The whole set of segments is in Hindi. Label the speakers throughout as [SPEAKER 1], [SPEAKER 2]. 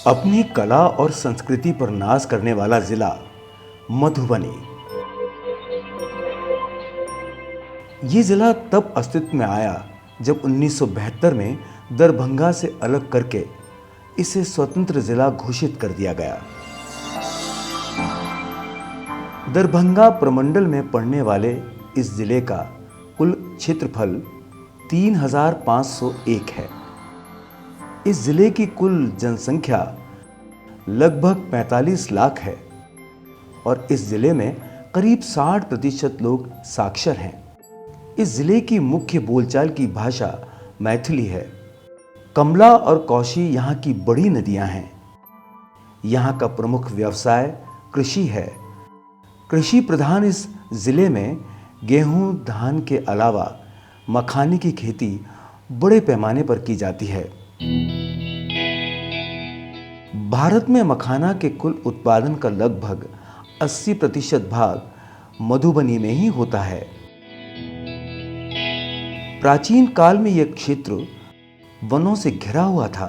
[SPEAKER 1] अपनी कला और संस्कृति पर नाज करने वाला जिला मधुबनी। ये जिला तब अस्तित्व में आया जब 1972 में दरभंगा से अलग करके इसे स्वतंत्र जिला घोषित कर दिया गया। दरभंगा प्रमंडल में पड़ने वाले इस जिले का कुल क्षेत्रफल 3501 है। इस जिले की कुल जनसंख्या लगभग 45 लाख है और इस जिले में करीब 60% लोग साक्षर हैं। इस जिले की मुख्य बोलचाल की भाषा मैथिली है। कमला और कौशी यहाँ की बड़ी नदियाँ हैं। यहाँ का प्रमुख व्यवसाय कृषि है। कृषि प्रधान इस जिले में गेहूं, धान के अलावा मखाने की खेती बड़े पैमाने पर की जाती है। भारत में मखाना के कुल उत्पादन का लगभग 80% भाग मधुबनी में ही होता है। प्राचीन काल में यह क्षेत्र वनों से घिरा हुआ था।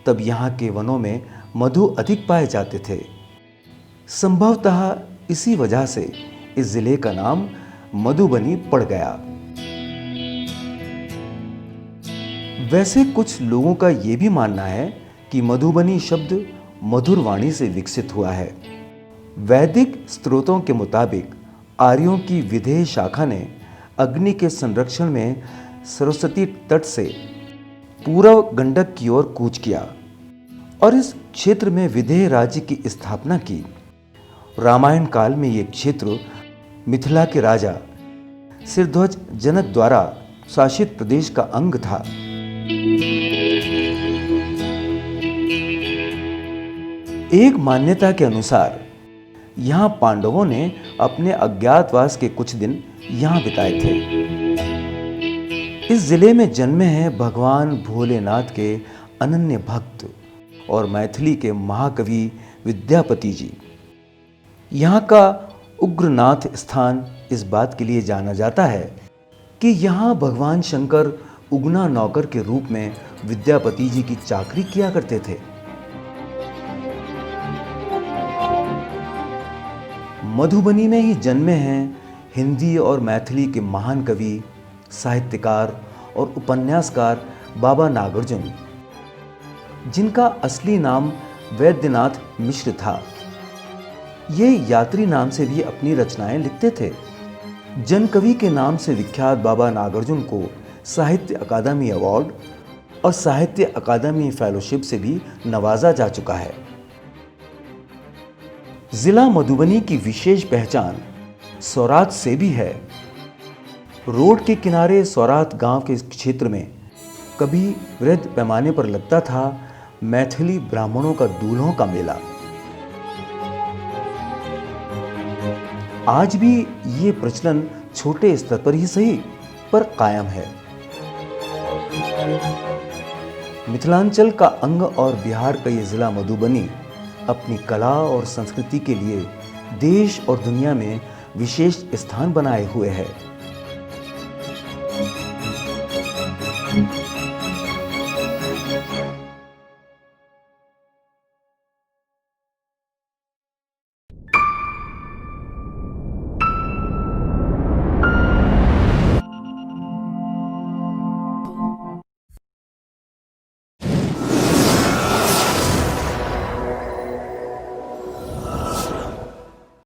[SPEAKER 1] तब यहाँ के वनों में मधु अधिक पाए जाते थे। संभवतः इसी वजह से इस जिले का नाम मधुबनी पड़ गया। वैसे कुछ लोगों का यह भी मानना है कि मधुबनी शब्द मधुर वाणी से विकसित हुआ है। वैदिक स्रोतों के मुताबिक आर्यों की विदेह शाखा ने अग्नि के संरक्षण में सरस्वती तट से पूर्व गंडक की ओर कूच किया और इस क्षेत्र में विदेह राज्य की स्थापना की। रामायण काल में यह क्षेत्र मिथिला के राजा सिरध्वज जनक द्वारा शासित प्रदेश का अंग था। एक मान्यता के अनुसार यहाँ पांडवों ने अपने अज्ञातवास के कुछ दिन यहाँ बिताए थे। इस जिले में जन्मे हैं भगवान भोलेनाथ के अनन्य भक्त और मैथिली के महाकवि विद्यापति जी। यहाँ का उग्रनाथ स्थान इस बात के लिए जाना जाता है कि यहाँ भगवान शंकर उगना नौकर के रूप में विद्यापति जी की चाकरी किया करते थे। मधुबनी में ही जन्मे हैं हिंदी और मैथिली के महान कवि, साहित्यकार और उपन्यासकार बाबा नागार्जुन, जिनका असली नाम वैद्यनाथ मिश्र था। ये यात्री नाम से भी अपनी रचनाएं लिखते थे। जनकवि के नाम से विख्यात बाबा नागार्जुन को साहित्य अकादमी अवार्ड और साहित्य अकादमी फेलोशिप से भी नवाजा जा चुका है। जिला मधुबनी की विशेष पहचान सौराठ से भी है। रोड के किनारे सौराठ गांव के क्षेत्र में कभी वृहद पैमाने पर लगता था मैथिली ब्राह्मणों का दूल्हों का मेला। आज भी ये प्रचलन छोटे स्तर पर ही सही पर कायम है। मिथिलांचल का अंग और बिहार का ये जिला मधुबनी अपनी कला और संस्कृति के लिए देश और दुनिया में विशेष स्थान बनाए हुए है।